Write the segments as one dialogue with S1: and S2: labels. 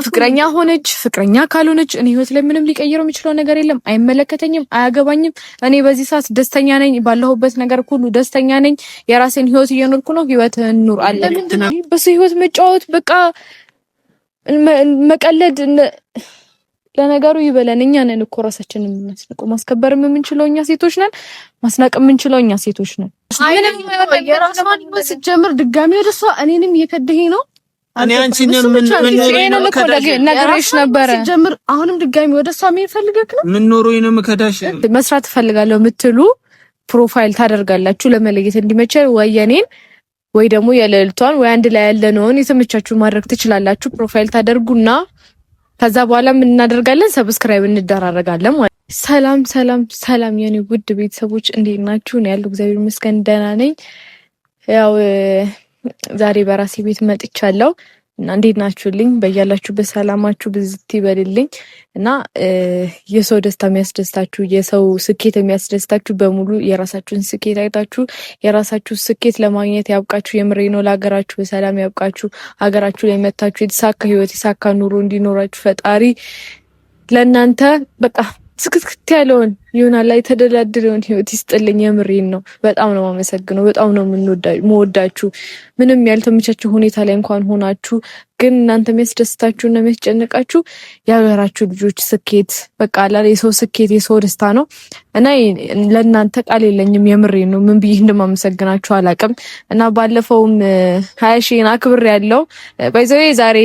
S1: ፍቅረኛ ሆነች ፍቅረኛ ካልሆነች እኔ ህይወት ላይ ምንም ሊቀይረው የሚችለው ነገር የለም። አይመለከተኝም፣ አያገባኝም። እኔ በዚህ ሰዓት ደስተኛ ነኝ፣ ባለሁበት ነገር ሁሉ ደስተኛ ነኝ። የራሴን ህይወት እየኖርኩ ነው። ህይወትህን ኑር አለ። በሱ ህይወት መጫወት በቃ መቀለድ። ለነገሩ ይበለን። እኛ ነን እኮ ራሳችንን የምናስነቀው። ማስከበር የምንችለው እኛ ሴቶች ነን፣ ማስናቅ የምንችለው እኛ ሴቶች ነን። ምንም የራሷን ስትጀምር ድጋሚ ወደሷ እኔንም እየከደሄ ነው።
S2: እኔ አንቺን ምን
S1: ነገርሽ ነበረ ስትጀምር አሁንም ድጋሚ ወደሷ መሄድ ፈልገክ ነው።
S2: ምን ኖሮኝ ነው መከዳሽ?
S1: መስራት ፈልጋለሁ የምትሉ ፕሮፋይል ታደርጋላችሁ ለመለየት እንዲመቸን፣ ወይ የኔን ወይ ደግሞ የልዕልቷን ወይ አንድ ላይ ያለነውን የተመቻችሁ ማድረግ ትችላላችሁ። ፕሮፋይል ታደርጉና ከዛ በኋላ ምን እናደርጋለን? ሰብስክራይብ እንደራረጋለን ማለት። ሰላም ሰላም ሰላም የኔ ውድ ቤተሰቦች እንዴት ናችሁ? ነው ያለው። እግዚአብሔር ይመስገን ደህና ነኝ። ያው ዛሬ በራሴ ቤት መጥቻለሁ እና እንዴት ናችሁልኝ? በያላችሁበት ሰላማችሁ ብዝት ይበልልኝ እና የሰው ደስታ የሚያስደስታችሁ የሰው ስኬት የሚያስደስታችሁ በሙሉ የራሳችሁን ስኬት አይታችሁ የራሳችሁ ስኬት ለማግኘት ያብቃችሁ። የምሬ ነው። ለሀገራችሁ በሰላም ያብቃችሁ። ሀገራችሁ ላይ መታችሁ የተሳካ ህይወት የተሳካ ኑሮ እንዲኖራችሁ ፈጣሪ ለእናንተ በቃ ስክትክት ያለውን ይሆናል ላይ ተደላድለውን ህይወት ይስጥልኝ። የምሬን ነው። በጣም ነው የማመሰግነው። በጣም ነው የምወዳችሁ። ምንም ያልተመቻችሁ ሁኔታ ላይ እንኳን ሆናችሁ ግን እናንተ የሚያስደስታችሁና የሚያስጨንቃችሁ የሀገራችሁ ልጆች ስኬት በቃ አላ የሰው ስኬት የሰው ደስታ ነው እና ለእናንተ ቃል የለኝም። የምሬን ነው። ምን ብዬ እንደማመሰግናችሁ አላውቅም። እና ባለፈውም 20 ሺህን አክብር ያለው ባይዘው ዛሬ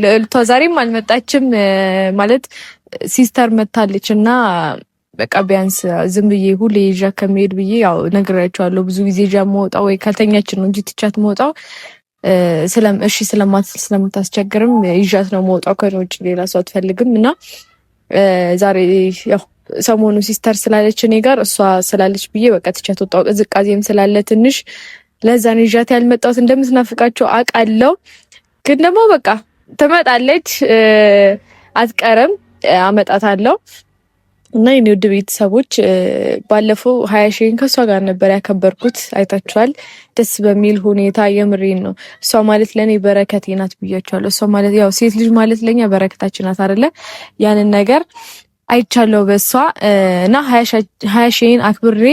S1: ልዕልቷ ዛሬም አልመጣችም ማለት ሲስተር መታለች እና በቃ ቢያንስ ዝም ብዬ ሁሌ ይዣ ከመሄድ ብዬ ያው ነግራቸዋለሁ። ብዙ ጊዜ ይዣ መውጣው ወይ ካልተኛችን ነው እንጂ ትቻት መውጣው እሺ ስለምታስቸግርም ይዣት ነው መውጣው። ከውጭ ሌላ ሰው አትፈልግም እና ዛሬ ያው ሰሞኑ ሲስተር ስላለች እኔ ጋር እሷ ስላለች ብዬ በቃ ትቻት ወጣው። ቅዝቃዜም ስላለ ትንሽ ለዛ ነው ይዣት ያልመጣሁት። እንደምትናፍቃቸው አውቃለሁ፣ ግን ደግሞ በቃ ትመጣለች አትቀርም፣ አመጣታለሁ እና የኔ ውድ ቤተሰቦች ባለፈው 20 ሺህን ከሷ ጋር ነበር ያከበርኩት። አይታችኋል፣ ደስ በሚል ሁኔታ። የምሬን ነው። እሷ ማለት ለኔ በረከቴ ናት ብያችኋለሁ። እሷ ማለት ያው ሴት ልጅ ማለት ለኛ በረከታችን ናት አይደለ? ያንን ነገር አይቻለሁ በሷ እና 20 ሺህን አክብሬ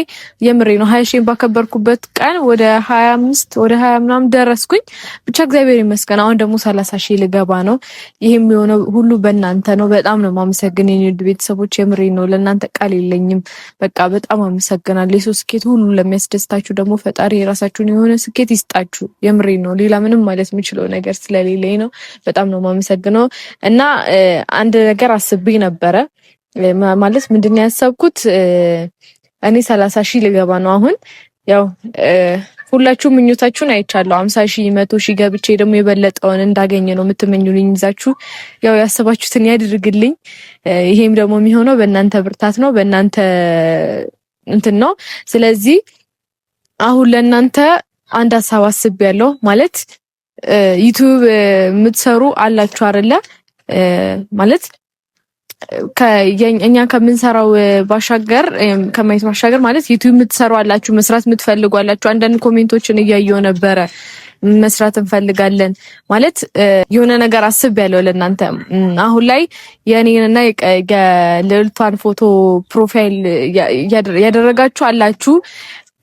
S1: የምሬ ነው። 20 ሺህን ባከበርኩበት ቀን ወደ 25 ወደ 20 ምናምን ደረስኩኝ። ብቻ እግዚአብሔር ይመስገን። አሁን ደግሞ 30 ሺህ ልገባ ነው። ይሄም የሆነው ሁሉ በእናንተ ነው። በጣም ነው ማመሰግን የኔ ውድ ቤተሰቦች። የምሬ ነው። ለእናንተ ቃል የለኝም። በቃ በጣም አመሰግናለሁ። የሰው ስኬት ሁሉ ለሚያስደስታችሁ ደግሞ ፈጣሪ የራሳችሁን የሆነ ስኬት ይስጣችሁ። የምሬ ነው። ሌላ ምንም ማለት የምችለው ነገር ስለሌለኝ ነው። በጣም ነው ማመሰግነው እና አንድ ነገር አስቤ ነበረ ማለት ምንድነው ያሰብኩት? እኔ 30 ሺህ ልገባ ነው አሁን። ያው ሁላችሁም ምኞታችሁን አይቻለሁ። 50 ሺህ 100 ሺህ ገብቼ ደግሞ የበለጠውን እንዳገኘ ነው የምትመኙልኝ። ይዛችሁ ያው ያሰባችሁትን ያድርግልኝ። ይሄም ደግሞ የሚሆነው በእናንተ ብርታት ነው፣ በእናንተ እንትን ነው። ስለዚህ አሁን ለእናንተ አንድ ሀሳብ አስቤያለሁ። ማለት ዩቲዩብ የምትሰሩ አላችሁ አይደለ? ማለት እኛ ከምንሰራው ባሻገር ከማየት ባሻገር ማለት ዩቲዩብ የምትሰሩ አላችሁ፣ መስራት የምትፈልጉ አላችሁ። አንዳንድ ኮሜንቶችን እያየሁ ነበረ። መስራት እንፈልጋለን ማለት የሆነ ነገር አስቤያለሁ ለእናንተ። አሁን ላይ የኔንና የልዕልቷን ፎቶ ፕሮፋይል ያደረጋችሁ አላችሁ።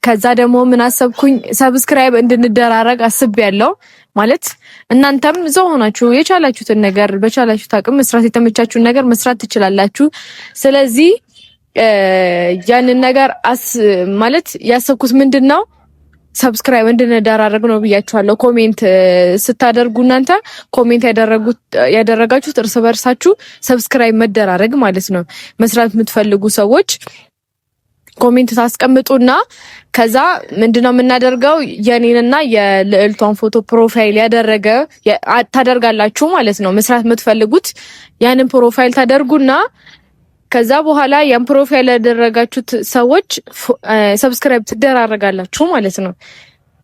S1: ከዛ ደግሞ ምን አሰብኩኝ? ሰብስክራይብ እንድንደራረግ አስቤያለሁ። ማለት እናንተም እዛው ሆናችሁ የቻላችሁትን ነገር በቻላችሁት አቅም መስራት የተመቻችሁን ነገር መስራት ትችላላችሁ። ስለዚህ ያንን ነገር ማለት ያሰብኩት ምንድነው ሰብስክራይብ እንድንደራረግ ነው ብያችኋለሁ። ኮሜንት ስታደርጉ እናንተ ኮሜንት ያደረጋችሁት እርስ በርሳችሁ ሰብስክራይብ መደራረግ ማለት ነው። መስራት የምትፈልጉ ሰዎች ኮሜንት ታስቀምጡና ከዛ ምንድነው የምናደርገው? የኔንና የልዕልቷን ፎቶ ፕሮፋይል ታደርጋላችሁ ማለት ነው። መስራት የምትፈልጉት ያንን ፕሮፋይል ታደርጉና ከዛ በኋላ ያን ፕሮፋይል ያደረጋችሁት ሰዎች ሰብስክራይብ ትደራረጋላችሁ ማለት ነው።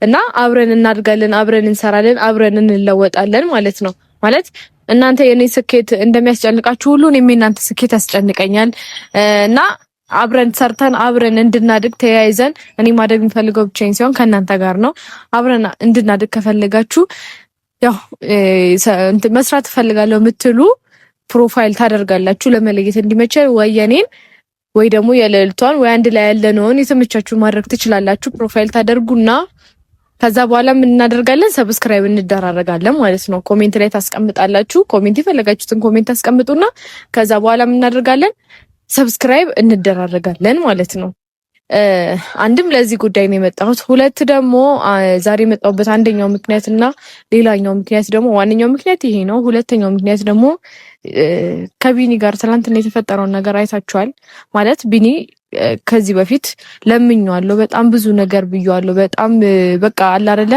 S1: እና አብረን እናድጋለን፣ አብረን እንሰራለን፣ አብረን እንለወጣለን ማለት ነው። ማለት እናንተ የኔ ስኬት እንደሚያስጨንቃችሁ ሁሉ እኔም የእናንተ ስኬት ያስጨንቀኛል እና አብረን ሰርተን አብረን እንድናድግ ተያይዘን እኔ ማደግ የምፈልገው ብቻዬን ሳይሆን ከእናንተ ጋር ነው። አብረን እንድናድግ ከፈለጋችሁ ያው መስራት ፈልጋለሁ የምትሉ ፕሮፋይል ታደርጋላችሁ ለመለየት እንዲመቸል ወይ የኔን ወይ ደግሞ የልዕልቷን ወይ አንድ ላይ ያለነውን የተመቻችሁ ማድረግ ትችላላችሁ። ፕሮፋይል ታደርጉና ከዛ በኋላ ምን እናደርጋለን? ሰብስክራይብ እንደራረጋለን ማለት ነው። ኮሜንት ላይ ታስቀምጣላችሁ። ኮሜንት የፈለጋችሁትን ኮሜንት ታስቀምጡና ከዛ በኋላ ምን እናደርጋለን? ሰብስክራይብ እንደራረጋለን ማለት ነው። አንድም ለዚህ ጉዳይ ነው የመጣሁት። ሁለት ደግሞ ዛሬ የመጣሁበት አንደኛው ምክንያት እና ሌላኛው ምክንያት ደግሞ ዋነኛው ምክንያት ይሄ ነው። ሁለተኛው ምክንያት ደግሞ ከቢኒ ጋር ትናንትና የተፈጠረውን ነገር አይታችኋል። ማለት ቢኒ ከዚህ በፊት ለምኜዋለሁ፣ በጣም ብዙ ነገር ብዬዋለሁ። በጣም በቃ አለ አይደለ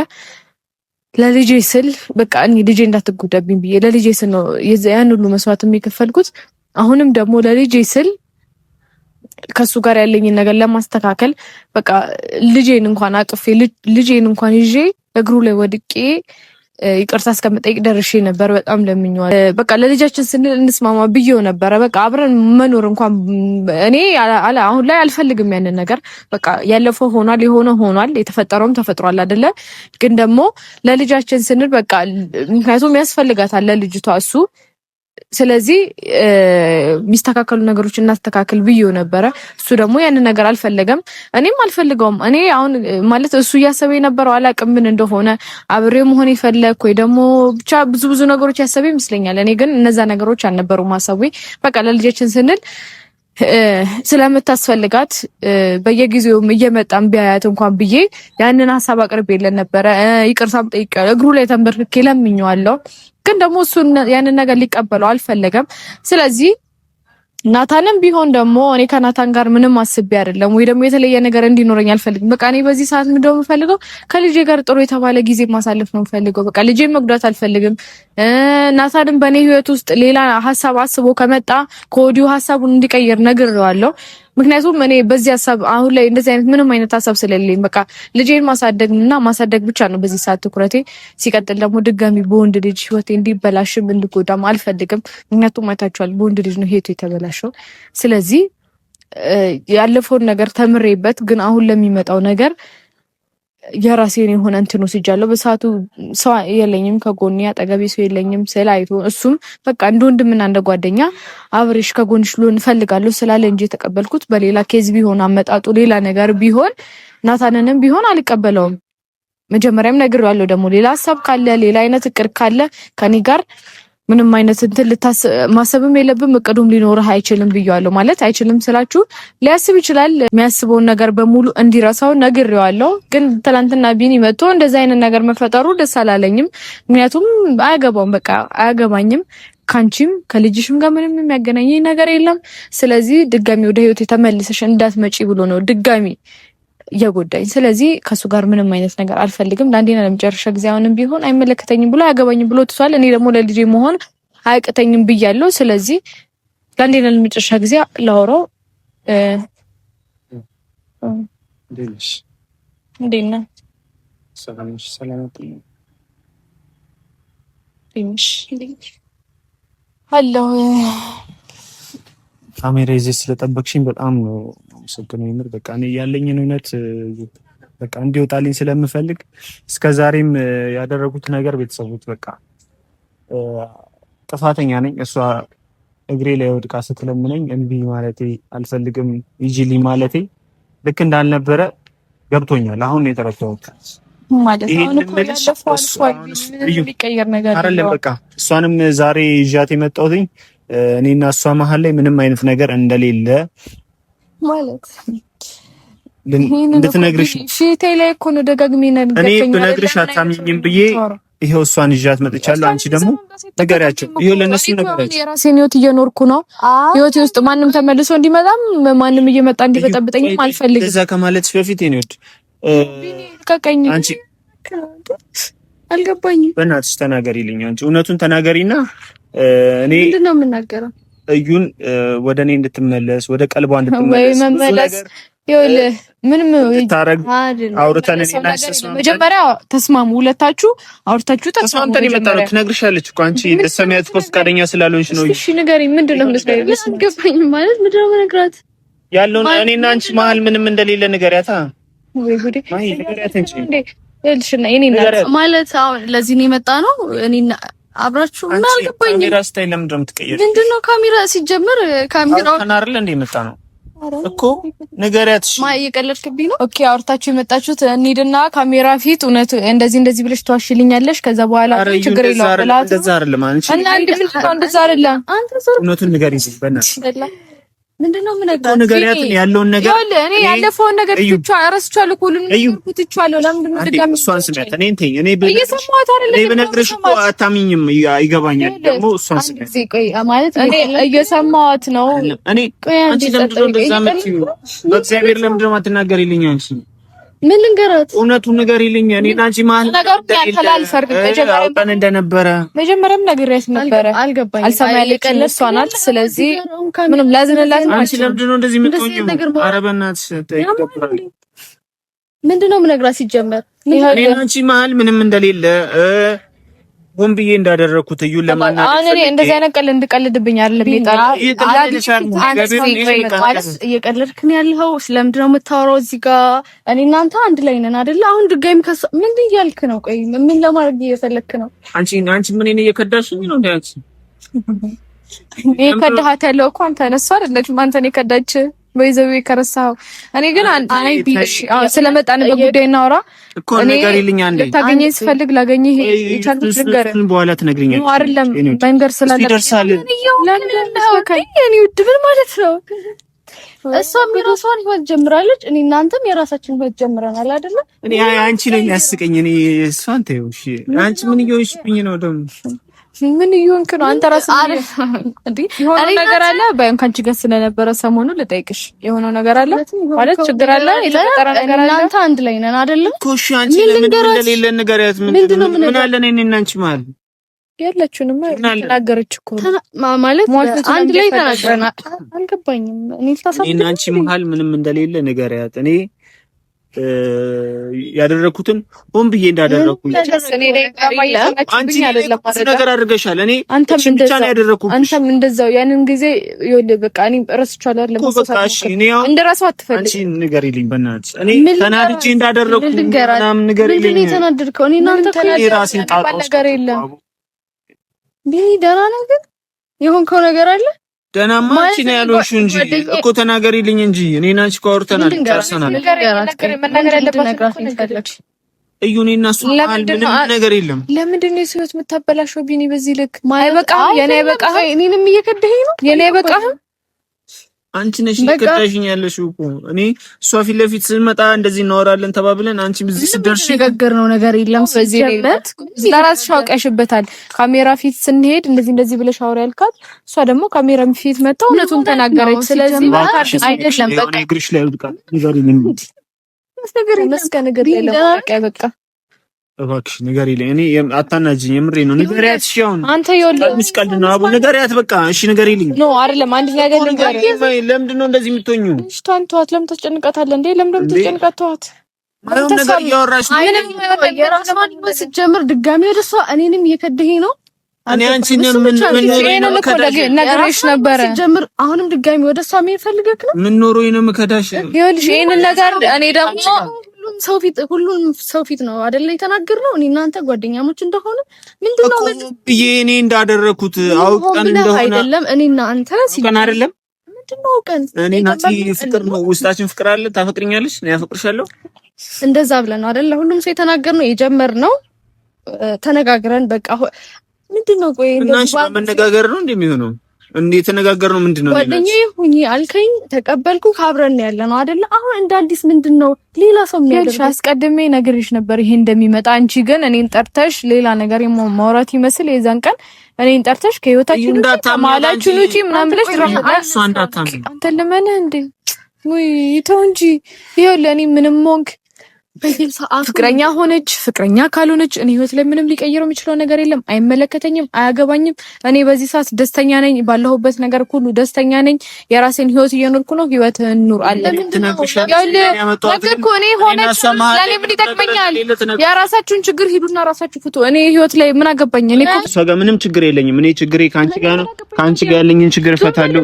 S1: ለልጄ ስል በቃ እኔ ልጄ እንዳትጎዳብኝ ብዬ ለልጄ ስል ነው ያን ሁሉ መስዋዕት የከፈልኩት። አሁንም ደግሞ ለልጄ ስል ከሱ ጋር ያለኝን ነገር ለማስተካከል በቃ ልጄን እንኳን አቅፌ ልጄን እንኳን ይዤ እግሩ ላይ ወድቄ ይቅርታ እስከመጠየቅ ደርሼ ነበር። በጣም ለምኜዋል። በቃ ለልጃችን ስንል እንስማማ ብዬው ነበረ። በቃ አብረን መኖር እንኳን እኔ አሁን ላይ አልፈልግም ያንን ነገር። በቃ ያለፈው ሆኗል፣ የሆነ ሆኗል፣ የተፈጠረውም ተፈጥሯል አይደለ? ግን ደግሞ ለልጃችን ስንል በቃ ምክንያቱም ያስፈልጋታል ለልጅቷ እሱ ስለዚህ የሚስተካከሉ ነገሮች እናስተካክል ብዬው ነበረ። እሱ ደግሞ ያንን ነገር አልፈለገም፣ እኔም አልፈልገውም። እኔ አሁን ማለት እሱ እያሰበ የነበረው አላቅም ምን እንደሆነ አብሬው መሆን ይፈለግ ወይ ደግሞ ብቻ ብዙ ነገሮች ያሰበ ይመስለኛል። እኔ ግን እነዛ ነገሮች አልነበሩም ሀሳቤ። በቃ ለልጃችን ስንል ስለምታስፈልጋት በየጊዜውም እየመጣን ቢያያት እንኳን ብዬ ያንን ሀሳብ አቅርቤለን ነበረ። ይቅርታም ጠይቄው እግሩ ላይ ተንበርክኬ ለምኜዋለሁ። ግን ደግሞ እሱ ያንን ነገር ሊቀበለው አልፈለገም። ስለዚህ ናታንም ቢሆን ደግሞ እኔ ከናታን ጋር ምንም አስቤ አይደለም ወይ ደግሞ የተለየ ነገር እንዲኖረኝ አልፈልግም። በቃ እኔ በዚህ ሰዓት ምንድነው የምፈልገው? ከልጄ ጋር ጥሩ የተባለ ጊዜ ማሳለፍ ነው የምፈልገው። በቃ ልጄን መጉዳት አልፈልግም። ናታንም በእኔ ህይወት ውስጥ ሌላ ሀሳብ አስቦ ከመጣ ከወዲሁ ሀሳቡን እንዲቀይር ነግሬዋለሁ። ምክንያቱም እኔ በዚህ ሀሳብ አሁን ላይ እንደዚህ አይነት ምንም አይነት ሀሳብ ስለሌለኝ በቃ ልጄን ማሳደግ ብቻ ነው በዚህ ሰዓት ትኩረቴ። ሲቀጥል ደግሞ ድጋሚ በወንድ ልጅ ህይወቴ እንዲበላሽም እንድጎዳም አልፈልግም። ምክንያቱም አይታችኋል በወንድ ልጅ ነው ህይወቱ የተበላሸው። ስለዚህ ያለፈውን ነገር ተምሬበት ግን አሁን ለሚመጣው ነገር የራሴን የሆነ እንትን ወስጃለሁ። በሰዓቱ ሰው የለኝም ከጎኔ አጠገቤ ሰው የለኝም ስላይቶ እሱም በቃ እንደ ወንድምና እንደ ጓደኛ አብሬሽ ከጎንሽ ልሆን እፈልጋለሁ ስላለ እንጂ የተቀበልኩት በሌላ ኬዝ ቢሆን አመጣጡ ሌላ ነገር ቢሆን ናታንንም ቢሆን አልቀበለውም። መጀመሪያም ነግሬዋለሁ። ደግሞ ሌላ ሀሳብ ካለ ሌላ አይነት እቅድ ካለ ከኔ ጋር ምንም አይነት እንትን ማሰብም የለብም እቅዱም ሊኖርህ አይችልም ብያለሁ። ማለት አይችልም ስላችሁ ሊያስብ ይችላል። የሚያስበውን ነገር በሙሉ እንዲረሳው ነግሬዋለሁ። ግን ትናንትና ቢኒ መጥቶ እንደዛ አይነት ነገር መፈጠሩ ደስ አላለኝም። ምክንያቱም አያገባውም፣ በቃ አያገባኝም። ካንቺም ከልጅሽም ጋር ምንም የሚያገናኝ ነገር የለም። ስለዚህ ድጋሚ ወደ ህይወት የተመልሰሽ እንዳትመጪ ብሎ ነው ድጋሚ እየጎዳኝ። ስለዚህ ከሱ ጋር ምንም አይነት ነገር አልፈልግም። ለአንዴና ለመጨረሻ ጊዜ አሁንም ቢሆን አይመለከተኝም ብሎ አያገባኝም ብሎ ትቷል። እኔ ደግሞ ለልጄ መሆን አያቅተኝም ብያለሁ። ስለዚህ ለአንዴና ለመጨረሻ ጊዜ ላወራው እንዴና ሀሎ
S2: ካሜራ ይዘሽ ስለጠበቅሽኝ በጣም ነው አመሰግናለሁ። የምር በቃ እኔ ያለኝን እውነት በቃ እንዲወጣልኝ ስለምፈልግ እስከዛሬም ያደረጉት ነገር ቤተሰቦች በቃ ጥፋተኛ ነኝ። እሷ እግሬ ላይ ወድቃ ስትለምነኝ እምቢ ማለቴ አልፈልግም ይጂልኝ ማለቴ ልክ እንዳልነበረ ገብቶኛል። አሁን ነው የተረዳሁት። ማለት አሁን እኮ ያለፈው አልፏል። ሊቀየር ነገር አይደለም። በቃ እሷንም ዛሬ ይዣት የመጣሁትኝ እኔና እሷ መሀል ላይ ምንም አይነት ነገር እንደሌለ ማለት እንድትነግርሽ
S1: ፊቴ ላይ እኮ ነው ደጋግሜ
S2: እኔ ብነግርሽ አታምኚኝም ብዬ ይሄው እሷን ይዣት መጥቻለሁ። አንቺ ደግሞ ነገሪያቸው ይሄው ለነሱ ነገራቸው።
S1: የራሴን ህይወት እየኖርኩ ነው። ህይወቴ ውስጥ ማንም ተመልሶ እንዲመጣም ማንም እየመጣ እንዲበጠብጠኝም አልፈልግም።
S2: እዛ ከማለትሽ በፊት እኔ ወድ
S1: ከቀኝ
S2: አንቺ
S1: አልገባኝም።
S2: በእናትሽ ተናገሪልኝ። አንቺ እውነቱን ተናገሪና እኔ
S1: ምንድነው የምናገረው?
S2: እዩን ወደ እኔ እንድትመለስ ወደ ቀልቧ እንድትመለስ
S1: ይኸውልህ ምንም
S2: ታረግ አውርተን እኔና
S1: መጀመሪያ ተስማሙ። ሁለታችሁ አውርታችሁ
S2: ተስማምተን የመጣነው ትነግርሻለች እኮ አንቺ ለሰሚያት እኮ ፈቃደኛ ስላልሆንሽ ነው።
S1: እሺ ንገሪኝ፣ ምንድነው የምትነግሪኝ? አልገባኝም። ማለት ምንድነው የምነግራት? ያለውን
S2: እኔና አንቺ መሀል ምንም እንደሌለ ንገሪያታ።
S1: ወይ ጉዴ! ይልሽና እኔና
S3: ማለት አሁን ለዚህ ነው የመጣ ነው እኔና አብራችሁ እና አልገባኝም።
S2: ካሜራ ስታይ ለምን እንደምትቀየር
S3: ምንድነው? ካሜራ ሲጀመር ካሜራው
S2: ካናርለ እንደ የመጣ ነው እኮ ንገሪያት። እሺ
S3: እየቀለድክብኝ ነው።
S1: ኦኬ አውርታችሁ የመጣችሁት እንሂድና ካሜራ ፊት እውነቱ እንደዚህ ብለሽ ተዋሽልኛለሽ። ከዛ በኋላ ችግር የለውም ብላት
S2: እንደዛ አይደለም አንቺ
S1: እና እንደዛ አይደለም።
S2: አንተ እውነቱን ንገሪኝ በእናትሽ።
S3: ምንድነው የምነግርህ?
S2: ንገሪያት ያለውን ነገር
S1: እኔ ያለፈውን ነገር ትቻለሁ ሁሉንም ትቻለሁ። ለምን ድጋሚ
S2: እሷን ስሚያት። እኔ
S1: እየሰማሁት አይደለም።
S2: እኔ በነግርሽ እኮ አታምኝም። ይገባኛል ደግሞ እሷን ስሚያት።
S1: ማለት እኔ እየሰማሁት ነው።
S2: እኔ አንቺ ለምንድን ነው እንደዛ የምትይው? በእግዚአብሔር ለምንድን ነው የማትናገሪልኝ አንቺ?
S3: ምን ልንገራት?
S2: እውነቱን ንገሪልኝ። እኔና አንቺ መሀል
S1: ነገር ያልተላልፈር
S2: መጀመሪያም እንደነበረ
S1: መጀመሪያም ነግሬያት ነበረ። አልሰማ ያለቀለ እሷ ናት። ስለዚህ ምንም ላዝንላት ነው።
S2: አንቺ ለምንድን ነው እንደዚህ የምትሆኚው? ኧረ በእናትሽ ተይደብራል።
S3: ምንድን ነው የምነግራት ሲጀመር?
S2: እኔና አንቺ መሀል ምንም እንደሌለ ሆን ብዬ እንዳደረኩት እዩ ለማናት
S1: አሁን እኔ እንደዚህ አይነት ቀልድ እንድቀልድብኝ አይደለም ይጣላ
S3: እየቀለድክ ነው ያለው። ስለምንድን ነው የምታወራው? እዚህ ጋር እኔ እናንተ አንድ ላይ ነን አይደለ? አሁን ድጋሚ ምን እያልክ ነው? ቆይ ምን ለማድረግ እየፈለክ ነው?
S2: አንቺ ምን እኔ እየከዳሽኝ ነው እንዴ? አንቺ
S1: የከዳሃት ያለው እኮ አንተ ነህ አይደለችም? አንተ ነህ የከዳች በይዘው ከረሳው። እኔ ግን ስለመጣንበት ጉዳይ እናወራ
S2: እኮ ነገር ይልኛ እንዴ
S1: ታገኘኝ ስፈልግ ላገኘህ ይቻላል። ነገር
S2: በኋላ ትነግሪኛለሽ
S1: ነው አይደለም? መንገር ስላለ
S2: ይደርሳል።
S3: እኔ ውድ ምን ማለት ነው? እሷም የራሷን ህይወት ጀምራለች፣ እኔ እናንተም የራሳችን ህይወት ጀምረናል አይደለ?
S2: እኔ አንቺ ነው የሚያስቀኝ። እኔ እሷን ተይው እሺ። አንቺ ምን እየሆንሽብኝ ነው ደግሞ?
S1: ምን ይሁንክ ነው አንተ ራስህ እንዴ? የሆነ ነገር አለ ባይሆን ካንቺ ጋር ስለነበረ ሰሞኑን ልጠይቅሽ። የሆነው ነገር አለ ማለት ችግር አለ፣ የተፈጠረ ነገር አለ።
S3: እናንተ አንድ ላይ ነን አይደለም?
S2: ኮሽ አንቺ ለምን እንደሌለ ንገሪያት። ምን አለ እኔ እና አንቺ ማለት
S1: ያለችውንም ተናገረች እኮ
S3: ማለት አንድ ላይ ተናግረናል። አልገባኝም።
S2: እኔ እና አንቺ መሀል ምንም እንደሌለ ንገሪያት። እኔ ያደረኩትን ሆን ብዬ እንዳደረኩኝ አንቺ ነገር አድርገሻል። እኔ ብቻ ነው ያደረኩት።
S1: አንተም እንደዛው ያንን ጊዜ ይኸውልህ በቃ እኔ እረስቻለሁ አይደለም። እንደራስህ አትፈልግ።
S2: አንቺ ንገሪልኝ በእናትሽ። እኔ ተናድጄ እንዳደረኩኝ ምናምን ንገሪልኝ።
S3: ምንድን ነው የተናደድከው? እኔ እናንተ
S2: ራሴን ጣጣው
S1: ነገር የለም።
S3: ቢኒ ደህና ነው ግን የሆንከው ነገር አለ?
S2: ደህናማ አንቺ ነው ያልሆንሽው እንጂ እኮ ተናገሪልኝ እንጂ እኔና አንቺ እኮ አውርተናል፣ ጨርሰናል። እዩ እኔና እሱ ምንም ነገር የለም።
S1: ለምንድን ነው የሰው ህይወት የምታበላሸው ቢኒ? በዚህ ልክ አይበቃም? የኔ አይበቃም?
S3: እኔንም እየከዳኸኝ ነው።
S1: የኔ አይበቃም?
S2: አንቺ ነሽ እየከዳሽኝ ያለሽው እኮ። እኔ እሷ ፊት ለፊት ስንመጣ እንደዚህ እናወራለን ተባብለን አንቺ በዚህ ስትደርሺ
S3: ነገር ነገር የለም።
S1: ስለዚህ ለራስሽ አውቀሽበታል። ካሜራ ፊት ስንሄድ እንደዚህ ብለሽ አውሪ ያልካት እሷ ደግሞ ካሜራ ፊት መጣ እውነቱን ተናገረች። ስለዚህ አይደለም በቃ
S2: እግርሽ ላይ ወድቃ ንገሪልኝ።
S1: ነገር የለም በቃ
S2: እባክሽ ንገሪልኝ። እኔ አታናጅኝ፣ የምሬ ነው። ንገሪያት። እሺ አሁን
S1: አንተ ይኸውልህ
S2: ቀልድ ነው አቡ። ንገሪያት በቃ እሺ፣ ንገሪልኝ።
S1: ኖ አይደለም አንድ ነገር ንገሪኝ።
S2: ለምንድን ነው እንደዚህ የምትሆኚው?
S1: እሺ ተዋት። ለምን ታስጨንቃታለህ እንዴ? ለምን ታስጨንቃት? ተዋት።
S2: ምንም ነገር እያወራሽ ነው።
S3: የራሷን ስትጀምር ድጋሚ ወደ እሷ እኔንም እየከደኸኝ ነው።
S2: እኔ አንቺን ምን
S1: ነገርሽ ነበረ
S3: ስትጀምር አሁንም ድጋሚ ወደ እሷ መሄድ ፈልገህ ነው?
S2: ምን ኖሮኝ ነው የምከዳሽ?
S1: ይኸውልሽ ይሄንን ነገር እኔ ደግሞ
S3: ሁሉም ሰው ፊት ነው አይደለ የተናገርነው። እኔ እናንተ ጓደኛሞች እንደሆነ ምንድነው
S2: እኔ እንዳደረኩት አውቀን እንደሆነ
S3: አይደለም። እኔና አንተ
S2: ሲቀን አይደለም
S3: ምንድነው አውቀን
S2: እኔ ናቲ ፍቅር ነው ውስጣችን ፍቅር አለ። ታፈቅሪኛለሽ? እኔ ያፈቅርሻለሁ።
S3: እንደዛ ብለን ነው አይደለ ሁሉም ሰው የተናገርነው የጀመርነው ተነጋግረን በቃ ምንድነው ቆይ
S2: እናንቺ መነጋገር ነው እንደሚሆነው እንዴ ተነጋገርነው ምንድነው?
S3: ጓደኛዬ ሁኚ አልከኝ፣ ተቀበልኩ፣ ካብረን ያለ ነው አይደለ? አሁን እንደ አዲስ ምንድነው ሌላ ሰው የሚያደርግ?
S1: አስቀድሜ ነግሬሽ ነበር ይሄ እንደሚመጣ። አንቺ ግን እኔን ጠርተሽ ሌላ ነገር ማውራት ይመስል የዛን ቀን እኔን ጠርተሽ ከህይወታችን ማላችሁ ውጪ ምናምን ብለሽ
S2: እሷ እንዳታምን
S1: አንተ ለምን እንዴ? ወይ ተው እንጂ። ይኸውልህ እኔ ምንም ሆንክ ፍቅረኛ ሆነች ፍቅረኛ ካልሆነች እኔ ህይወት ላይ ምንም ሊቀይረው የሚችለው ነገር የለም። አይመለከተኝም፣ አያገባኝም። እኔ በዚህ ሰዓት ደስተኛ ነኝ፣ ባለሁበት ነገር ሁሉ ደስተኛ ነኝ። የራሴን ህይወት እየኖርኩ ነው። ህይወት ኑር አለ ነገርኩ። እኔ ሆነች ለኔ ምን ይጠቅመኛል? የራሳችሁን ችግር ሂዱና ራሳችሁ ፍቱ። እኔ ህይወት ላይ ምን አገባኝ? እኔ
S2: እሷ ጋር ምንም ችግር የለኝም። እኔ ችግሬ ካንቺ ጋር ነው። ካንቺ ጋር ያለኝን ችግር እፈታለሁ።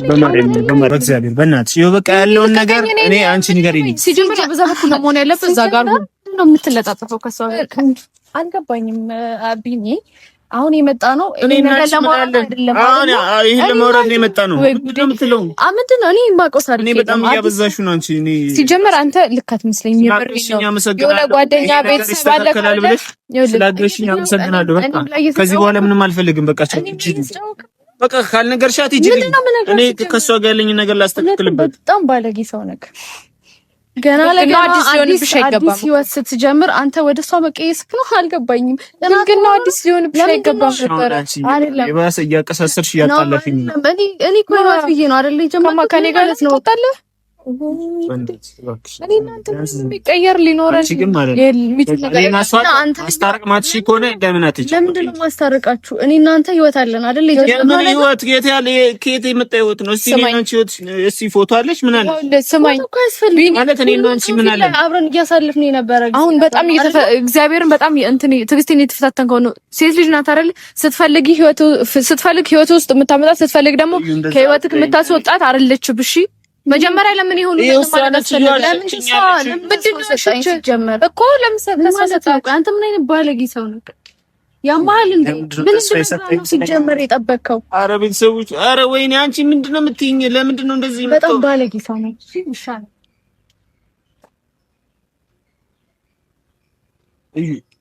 S2: በእግዚአብሔር በእናትሽ ይኸው በቃ ያለውን ነገር እኔ አንቺ ንገሪልኝ።
S1: ሲጀምር በዛ በኩል መሆን ያለበት እዛ ጋር
S3: ለምንድን ነው የምትለጣጠፈው ከሷ ጋር? አልገባኝም አቢኒ። አሁን የመጣ ነው እኔ ነገር ለማውራት አይደለም።
S2: አሁን ይሄን ለማውራት ነው የመጣ ነው። ምንድን ነው የምትለው?
S3: ምንድን ነው? እኔ የማውቀው ሳይሆን
S2: እኔ በጣም እያበዛሽ ነው አንቺ። እኔ
S1: ሲጀመር አንተ ልክ አትመስለኝም። የበርኝ ነው የሆነ ጓደኛ ቤተሰብ አለ ካለሽ
S2: ስላገሽኝ አመሰግናለሁ። በቃ ከዚህ በኋላ ምንም አልፈልግም። በቃ ካልነገርሻት ሂጂ። እኔ ከሷ ጋር ያለኝ ነገር ላስተካክልበት።
S3: በጣም ባለጌ ሰው ነህ። ገና አዲስ ህይወት ስትጀምር አንተ ወደ እሷ መቀየስክ ነው። አልገባኝም። ግን ነው አዲስ ሊሆንብሽ አይገባም ነበር አይደለም።
S2: የባሰ እያቀሳሰርሽ እያጣለፍኝ ነው።
S3: እኔ እኮ ህይወት ብዬ ነው አይደል የጀመርኩት። ከኔ ጋር ነው ወጣለህ። እኔ እናንተ የሚቀየር ሊኖረን
S2: ማስታረቅ ማትሺ ከሆነ ለምን አትችይ?
S3: ለምንድን ነው ማስታረቃችሁ? እኔ እናንተ ህይወት አለን አይደል?
S2: የምን ህይወት? ከየት ያለ ከየት የመጣ ህይወት ነው? እስቲ እኔ አንቺ ህይወት እስቲ ፎቶ አለሽ? ምን አለ?
S1: ስማኝ
S2: ማለት እኔ እና አንቺ ምን አለ?
S3: አብረን እያሳለፍን የነበረ
S1: አሁን በጣም እግዚአብሔርን በጣም እንትን ትዕግስቴን የተፈታተንከው ነው። ሴት ልጅ ናት አይደል? ስትፈልግ ህይወት ውስጥ የምታመጣት ስትፈልግ ደግሞ ከህይወትክ የምታስወጣት አይደለችም። እሺ መጀመሪያ ለምን ይሁን
S3: አንተ ምን አይነት ባለጌ ሰው ነህ? ያማል እንዴ? ምን ሲጀመር የጠበቅከው?
S2: አረ ቤተሰቦች፣ አረ ወይኔ አንቺ ምንድነው የምትይኝ? ለምንድን ነው እንደዚህ?
S3: በጣም ባለጌ ሰው ነህ። ይሻል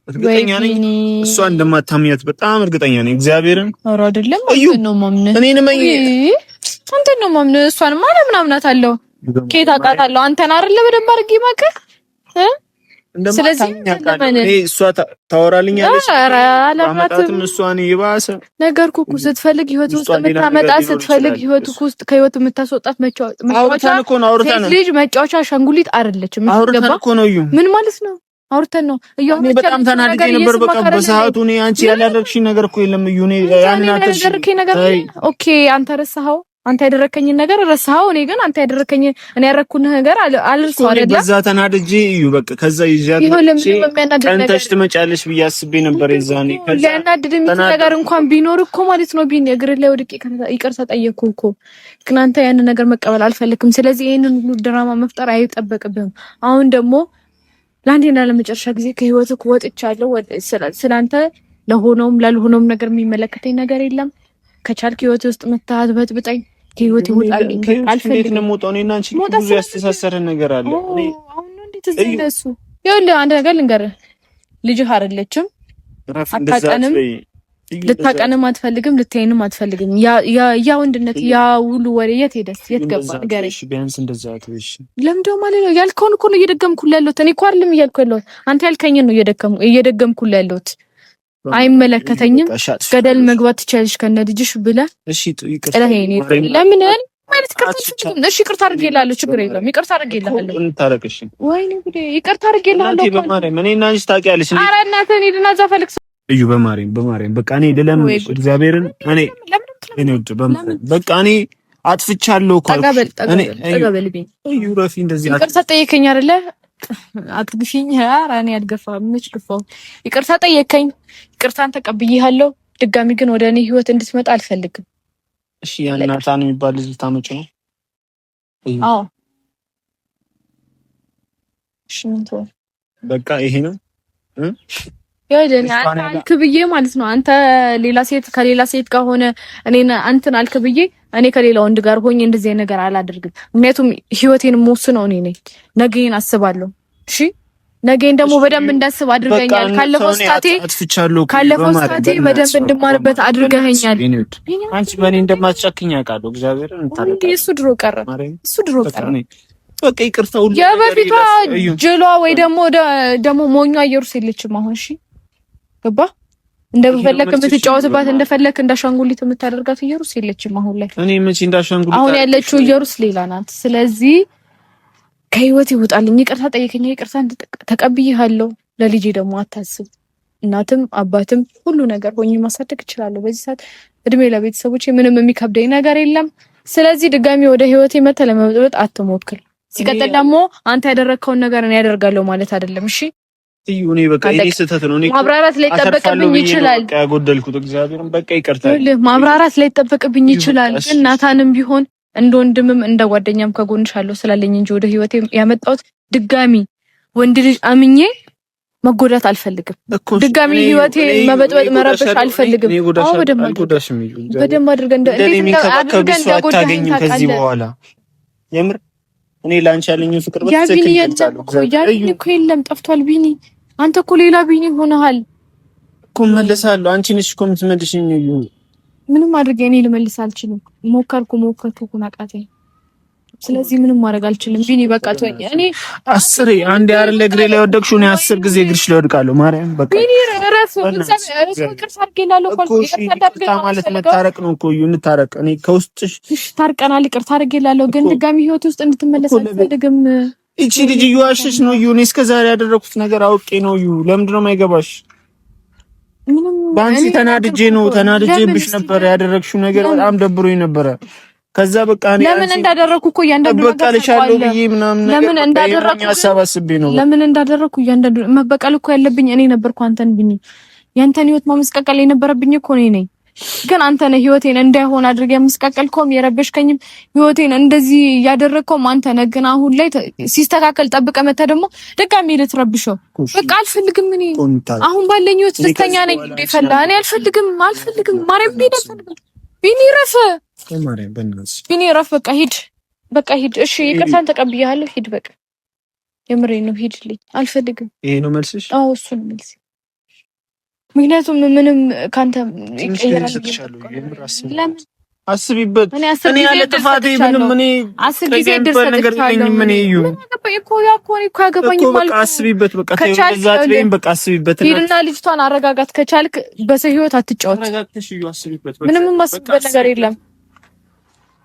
S2: እርግጠኛ ነኝ እሷ እንደማታምኛት በጣም እርግጠኛ ነኝ። እግዚአብሔርን
S1: አረ አይደለም ነው ማምነህ
S2: እኔንም
S1: አንተ ነው ማምነህ እሷን ማለት ምናምናት አለው። ከየት አውቃታለሁ? አንተን አይደለ በደንብ አድርጌ ማከህ ስለዚህ
S2: እሷ ታወራልኛለች።
S1: ኧረ አላማትም።
S2: እሷን ይባሰ
S1: ነገርኩ እኮ ስትፈልግ ህይወት ውስጥ የምታመጣት ስትፈልግ ህይወት ውስጥ ከህይወት የምታስወጣት ልጅ መጫወቻ አሻንጉሊት አይደለችም። ምን ማለት ነው? አውርተን ነው
S2: እኔ በጣም ተናድጄ ነበር። በቃ በሰዓቱ እኔ አንቺ ያላደረግሽኝ ነገር እኮ የለም እዩ። እኔ ያን
S1: ያደረግከኝ ነገር ኦኬ፣ አንተ ረሳኸው። አንተ ያደረከኝን ነገር ረሳኸው። እኔ ግን አንተ ያደረከኝ እኔ ያረኩን ነገር አልርሳው አይደል?
S2: በዛ ተናድጄ እዩ። በቃ ከዛ ይዣት ቀንተሽ ትመጫለሽ ብዬ አስቤ ነበር። የዛኔ
S1: ከዛ ያናድድ ነገር እንኳን ቢኖር እኮ ማለት ነው ቢን እግር ላይ ወድቄ ይቅርታ ጠየቅኩ እኮ። ግን አንተ ያን ነገር መቀበል አልፈልክም። ስለዚህ ይሄንን ሁሉ ድራማ መፍጠር አይጠበቅብህም። አሁን ደግሞ ለአንዴና ለመጨረሻ ጊዜ ከህይወትክ ወጥቻለሁ። ስላንተ ለሆነውም ላልሆነውም ነገር የሚመለከተኝ ነገር የለም። ከቻልክ ህይወት ውስጥ መታሃት በጥብጠኝ ከህይወት ይወጣልኝ አልፈልግም።
S2: ነው ሞጣው እኔና አንቺ ብዙ ያስተሳሰረን ነገር አለ።
S1: አሁን ነው እንዴት እንደሱ ይኸውልህ፣ አንድ ነገር ልንገርህ፣ ልጅህ አይደለችም። አታቀንም፣ ልታቀንም አትፈልግም፣ ልትይንም አትፈልግም። ያ ወንድነት ያ ሁሉ ወሬ የት ሄደስ የት ገባ? ንገረኝ።
S2: ቢያንስ እንደዛ አትበሽ።
S1: ለምንድነው ማለት ነው? ያልከውን እኮ ነው እየደገምኩልህ ያለሁት። እኔ እኮ አይደለም እያልኩ ያለሁት፣ አንተ ያልከኝን ነው እየደገምኩልህ ያለሁት። አይመለከተኝም። ገደል መግባት ትችያለሽ ከነ ልጅሽ ብለህ
S2: እሺ፣ ይቅርታ
S1: ለምን ማለት እሺ፣ ይቅርታ አድርጌልሃለሁ። ችግር የለውም። ይቅርታ አድርጌልሃለሁ።
S2: እንታረቅሽ።
S1: ወይኔ ጉዴ! ይቅርታ አድርጌልሃለሁ።
S2: በማርያም እኔ እና አንቺ ታውቂያለሽ።
S1: ኧረ እናትህ እኔ ድና እዛ ፈልግ
S2: እዩ። በማርያም በቃ እኔ ልለም እግዚአብሔርን እኔ ወድ በቃ እኔ አጥፍቻለሁ እኮ
S1: ተቀበልብኝ።
S2: እዩ ረፊ እንደዚህ
S1: ይቅርታ ጠየከኝ አይደለ? አትግፊኝ። ኧረ እኔ አልገፋም። ምንጭ ግፋው። ይቅርታ ጠየከኝ፣ ይቅርታን ተቀብዬሃለሁ። ድጋሚ ግን ወደ እኔ ህይወት እንድትመጣ አልፈልግም።
S2: እሺ፣ ያን ናታን የሚባል ልጅ ታመጪ ነው?
S1: አዎ። እሺ፣ ምን ተወው።
S2: በቃ ይሄ ነው
S1: ያለኝ አልክ ብዬ ማለት ነው። አንተ ሌላ ሴት ከሌላ ሴት ጋር ሆነ እኔን አንተን አልክ ብዬ እኔ ከሌላ ወንድ ጋር ሆኜ እንደዚህ ነገር አላደርግም። ምክንያቱም ህይወቴን የምወስነው እኔ ነኝ። ነገን አስባለሁ። እሺ፣ ነገን ደግሞ በደንብ እንዳስብ አድርገኛል። ካለፈው ስታቴ በደንብ እንድማርበት አድርገኛል።
S2: አንቺ በእኔ እንደማትጨክኝ አውቃለሁ። እግዚአብሔር እንታረቀ።
S1: እሱ ድሮ ቀረ።
S2: በቃ ይቅርታው
S1: የበፊቷ ጅሏ ወይ ደግሞ ሞኛ ኢየሩስ የለችም አሁን። እሺ ገባ? እንደፈለክ የምትጫወትባት እንደፈለክ እንዳሻንጉሊት የምታደርጋት ኢየሩስ የለችም አሁን ላይ።
S2: እኔ መቼ እንዳሻንጉሊት
S1: አሁን ያለችው ኢየሩስ ሌላ ናት። ስለዚህ ከህይወት ይውጣልኝ። ይቅርታ ጠይቀኝ፣ ይቅርታ ተቀብዬሃለሁ። ለልጄ ደግሞ አታስብ። እናትም አባትም ሁሉ ነገር ሆኜ ማሳደግ እችላለሁ። በዚህ ሰዓት እድሜ ለቤተሰቦቼ ምንም የሚከብደኝ ነገር የለም። ስለዚህ ድጋሚ ወደ ህይወቴ መተህ ለመበጥበጥ አትሞክር። ሲቀጥል ደግሞ አንተ ያደረግከውን ነገር እኔ ያደርጋለሁ ማለት አይደለም። እሺ
S2: እኔ በቃ እኔ ስህተት ነው። እኔ
S1: ማብራራት ላይ ተጠበቅብኝ ይችላል።
S2: በቃ ያጎደልኩት እግዚአብሔርን በቃ ይቅርታ።
S1: ማብራራት ላይ ተጠበቅብኝ ይችላል። ግን ናታንም ቢሆን እንደ ወንድምም እንደ ጓደኛም ከጎንሽ አለው ስላለኝ እንጂ ወደ ህይወቴ ያመጣሁት ድጋሚ ወንድ ልጅ አምኜ መጎዳት አልፈልግም። ድጋሚ ህይወቴ መበጥበጥ መረበሽ አልፈልግም። አዎ በደንብ አድርገን
S2: አታገኝም ከዚህ በኋላ የምር እኔ ላንቺ ያለኝ ፍቅር በትክክል
S1: ያለኝ እኮ የለም ጠፍቷል። ቢኒ አንተ እኮ ሌላ ቢኒ ሆነሃል
S2: እኮ። መለሳለሁ አንቺ ነሽ እኮ የምትመልሽኝ።
S1: ምንም አድርጌ እኔ ልመልስ አልችልም። ሞከርኩ አቃተኝ። ስለዚህ ምንም ማድረግ አልችልም። ቢኒ በቃ ተወኝ። እኔ
S2: አስሬ አንዴ አይደል እግሬ ላይ ወደቅሽው ነው 10 ጊዜ እግርሽ ላይ ወድቃለሁ። ማርያም በቃ
S1: ቢኒ ራሱ ይቅርታ አድርጌላለሁ እኮ
S2: ማለት መታረቅ ነው እኮ እንታረቅ። እኔ ከውስጥሽ
S1: ታርቀናል፣ ይቅርታ አድርጌላለሁ። ግን ድጋሚ ህይወት ውስጥ እንድትመለስ አልፈልግም።
S2: እቺ ልጅ እየዋሸሽ ነው። እኔ እስከዛሬ ያደረኩት ነገር አውቄ ነው። ለምንድን ነው የማይገባሽ? ባንቺ ተናድጄብሽ ነበር። ያደረግሽው ነገር በጣም ደብሮኝ ነበር። ከዛ በቃ እኔ
S1: ለምን እንዳደረኩ እኮ እያንዳንዱ ነገር ለምን እንዳደረኩ ሐሳብ ነው። ለምን እንዳደረኩ እያንዳንዱ መበቀል እኮ ያለብኝ እኔ ነበርኩ። አንተን ቢኒ ያንተን ህይወት ማመስቀቀል የነበረብኝ እኮ እኔ ነኝ። ግን አንተ ነህ ህይወቴን እንዳይሆን አድርገህ ያመስቀቀልከውም የረበሽከኝም ህይወቴን እንደዚህ ያደረግከውም አንተ ነህ። ግን አሁን ላይ ሲስተካከል ጠብቀህ መተህ ደግሞ ድጋሚ ልትረብሸው በቃ አልፈልግም። እኔ አሁን ባለኝ ህይወት ደስተኛ ነኝ። እንደፈላ እኔ አልፈልግም። ማርያም ቢኒ ረፈ ቢኒ ረፍ በቃ ሂድ። እሺ ይቅርታን ተቀብያለሁ። ሂድ በቃ የምሬን ነው። ሂድልኝ። አልፈልግም።
S2: ይሄ ነው መልስሽ?
S1: አዎ እሱ ነው መልስ። ምክንያቱም ምንም ካንተ ይቀየራል። ለምን
S2: አስቢበት። እኔ ያለ ጥፋቴ ምንም እኔ
S1: ጊዜ ድርሰት ነገር የለኝም።
S2: ምን እዩ
S1: እኮ ያገባኝ ማለት
S2: አስቢበት። በቃ ተይው በቃ አስቢበት።
S1: ሂድና ልጅቷን አረጋጋት። ከቻልክ በሰው ህይወት አትጫወት።
S2: አረጋግተሽ እዩ። አስቢበት።
S1: ምንም ማስበል ነገር የለም።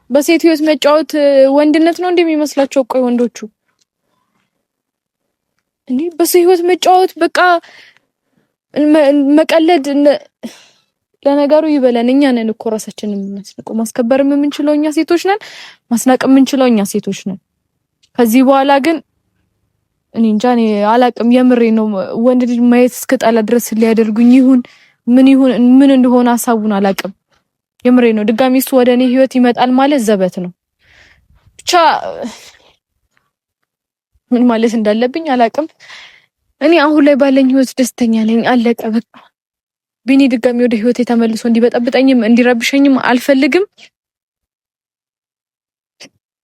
S1: በሴት ህይወት መጫወት ወንድነት ነው እንደሚመስላቸው ቆይ ወንዶቹ እንዴ በሴት ህይወት መጫወት በቃ መቀለድ። ለነገሩ ይበለን። እኛ ነን እኮ ራሳችንን የምናስነቀው። ማስከበር የምንችለው እኛ ሴቶች ነን። ማስናቅ የምንችለው እኛ ሴቶች ነን። ከዚህ በኋላ ግን እኔ እንጃ እኔ አላቅም። የምሬ ነው። ወንድ ልጅ ማየት እስከጣላ ድረስ ሊያደርጉኝ ምን እንደሆነ ሐሳቡን አላቅም። የምሬ ነው። ድጋሚ እሱ ወደ እኔ ህይወት ይመጣል ማለት ዘበት ነው። ብቻ ምን ማለት እንዳለብኝ አላቅም። እኔ አሁን ላይ ባለኝ ህይወት ደስተኛ ነኝ። አለቀ በቃ። ቢኒ ድጋሚ ወደ ህይወቴ ተመልሶ እንዲበጠብጠኝም እንዲረብሸኝም አልፈልግም።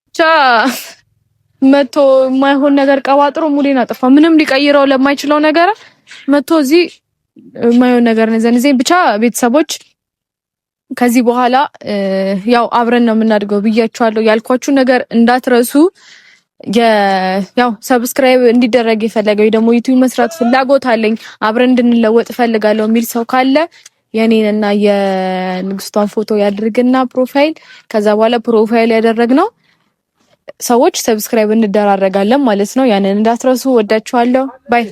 S1: ብቻ መቶ የማይሆን ነገር ቀባጥሮ ሙሌን አጠፋ። ምንም ሊቀይረው ለማይችለው ነገር መቶ እዚህ የማይሆን ነገር ነዘንዘኝ። ብቻ ቤተሰቦች ከዚህ በኋላ ያው አብረን ነው የምናድገው ብያችኋለሁ። ያልኳችሁ ነገር እንዳትረሱ። ያው ሰብስክራይብ እንዲደረግ የፈለገው ደግሞ ዩቲዩብ መስራት ፍላጎት አለኝ አብረን እንድንለወጥ ፈልጋለሁ የሚል ሰው ካለ የኔንና የንግስቷን ፎቶ ያድርግና ፕሮፋይል፣ ከዛ በኋላ ፕሮፋይል ያደረግነው ሰዎች ሰብስክራይብ እንደራረጋለን ማለት ነው። ያንን እንዳትረሱ። ወዳችኋለሁ። ባይ